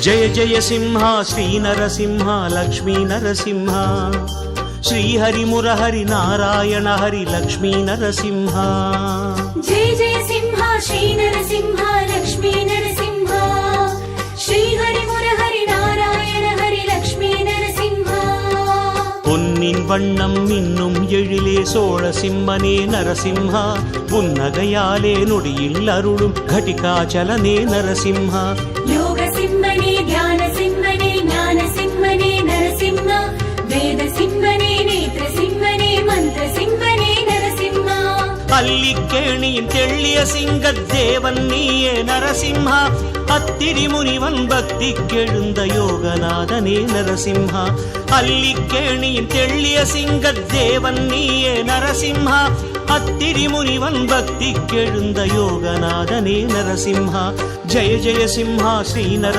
जय जय सिंह श्री नरसिंह लक्ष्मी नरसिंह श्रीहरि मुरहरि नारायण हरि लक्ष्मी नरसिंह जय जय सिंह श्री नरसिंह लक्ष्मी नरसिंह श्रीहरि मुरहरि नारायण हरि लक्ष्मी नरसिंह பொன்னின் வண்ணம் இன்னும் எழிலே சோழ சிம்மனே நரசிம்ஹா புன்னகையாலே நொடியில் அருளும் घटिकाचलने नरसिंह योग सिंहने ध्यान सिंहने ज्ञान सिंहने नरसिंह वेद सिंहने नेत्र सिंहने मंत्र सिंहने नरसिंह அல்லிக்கேணியின் தெள்ளிய சிங்கத்தேவன் நீயே நரசிம்ஹா அத்திரி முனிவன் பக்தி கெழுந்த யோகநாதனே நரசிம்ஹா அல்லிக்கேணியின் தெள்ளிய சிங்கத்தேவன் நீயே நரசிம்ஹா அத்திரி முனிவன் பக்தி கெழுந்த யோகநாதனே நரசிம்ஹா ஜெய ஜெய சிம்ஹா ஸ்ரீ நர